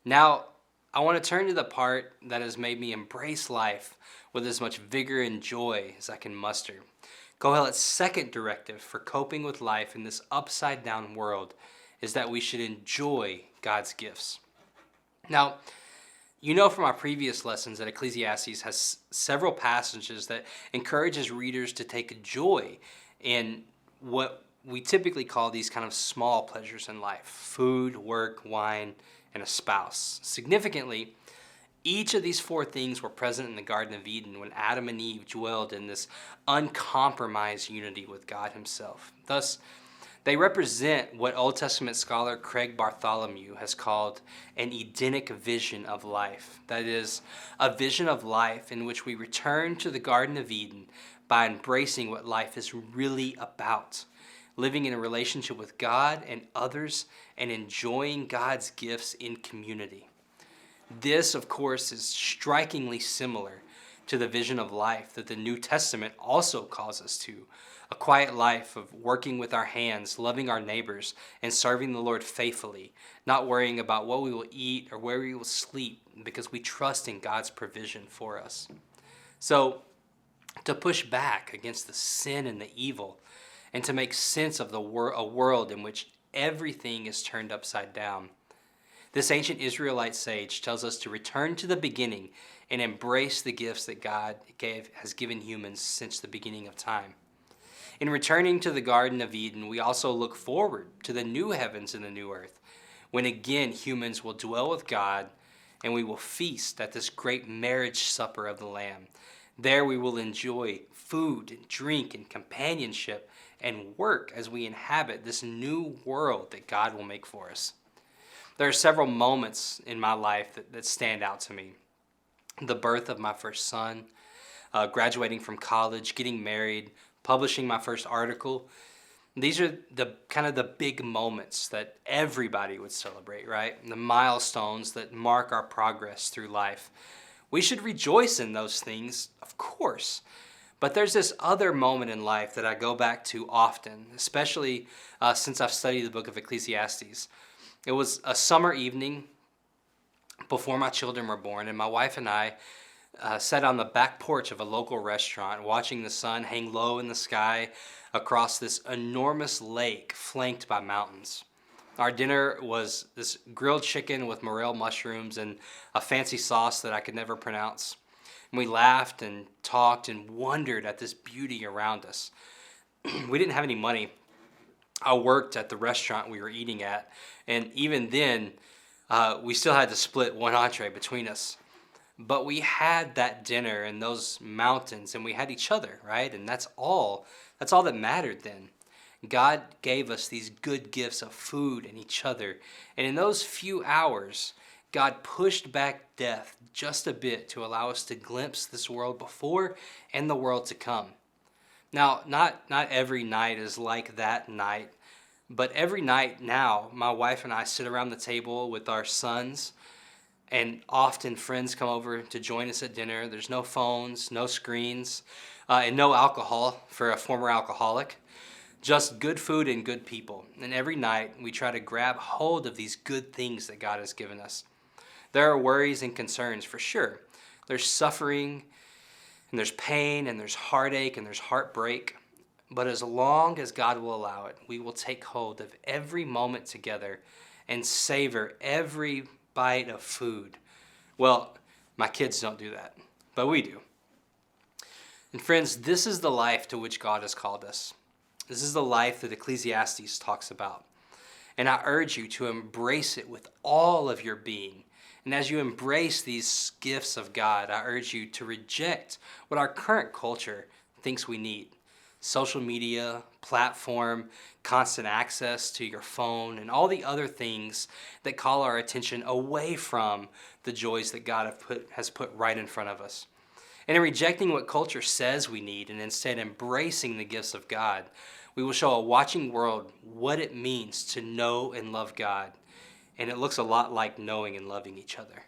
Now, I want to turn to the part that has made me embrace life with as much vigor and joy as I can muster. Kohelet's second directive for coping with life in this upside down world is that we should enjoy God's gifts. Now, you know from our previous lessons that Ecclesiastes has several passages that encourages readers to take joy in what we typically call these kind of small pleasures in life: food, work, wine, and a spouse. Significantly, each of these four things were present in the Garden of Eden when Adam and Eve dwelled in this uncompromised unity with God Himself. Thus, they represent what Old Testament scholar Craig Bartholomew has called an Edenic vision of life. That is, a vision of life in which we return to the Garden of Eden by embracing what life is really about, living in a relationship with God and others, and enjoying God's gifts in community. This, of course, is strikingly similar to the vision of life that the New Testament also calls us to: a quiet life of working with our hands, loving our neighbors, and serving the Lord faithfully, not worrying about what we will eat or where we will sleep, because we trust in God's provision for us. So, to push back against the sin and the evil, and to make sense of a world in which everything is turned upside down, this ancient Israelite sage tells us to return to the beginning and embrace the gifts that God has given humans since the beginning of time. In returning to the Garden of Eden, we also look forward to the new heavens and the new earth, when again humans will dwell with God and we will feast at this great marriage supper of the Lamb. There we will enjoy food and drink and companionship and work as we inhabit this new world that God will make for us. There are several moments in my life that stand out to me. The birth of my first son, graduating from college, getting married, publishing my first article. These are the kind of the big moments that everybody would celebrate, right? The milestones that mark our progress through life. We should rejoice in those things, of course. But there's this other moment in life that I go back to often, especially since I've studied the book of Ecclesiastes. It was a summer evening before my children were born, and my wife and I sat on the back porch of a local restaurant watching the sun hang low in the sky across this enormous lake flanked by mountains. Our dinner was this grilled chicken with morel mushrooms and a fancy sauce that I could never pronounce. And we laughed and talked and wondered at this beauty around us. We didn't have any money. I worked at the restaurant we were eating at, and even then, we still had to split one entree between us. But we had that dinner and those mountains, and we had each other, right? And that's all that mattered then. God gave us these good gifts of food and each other. And in those few hours, God pushed back death just a bit to allow us to glimpse this world before and the world to come. Now, not every night is like that night, but every night now, my wife and I sit around the table with our sons, and often friends come over to join us at dinner. There's no phones, no screens, and no alcohol for a former alcoholic. Just good food and good people. And every night we try to grab hold of these good things that God has given us. There are worries and concerns for sure. There's suffering, and there's pain, and there's heartache, and there's heartbreak. But as long as God will allow it, we will take hold of every moment together and savor every bite of food. Well, my kids don't do that, but we do. And friends, this is the life to which God has called us. This is the life that Ecclesiastes talks about. And I urge you to embrace it with all of your being. And as you embrace these gifts of God, I urge you to reject what our current culture thinks we need: social media, platform, constant access to your phone, and all the other things that call our attention away from the joys that God has put right in front of us. And in rejecting what culture says we need and instead embracing the gifts of God, we will show a watching world what it means to know and love God. And it looks a lot like knowing and loving each other.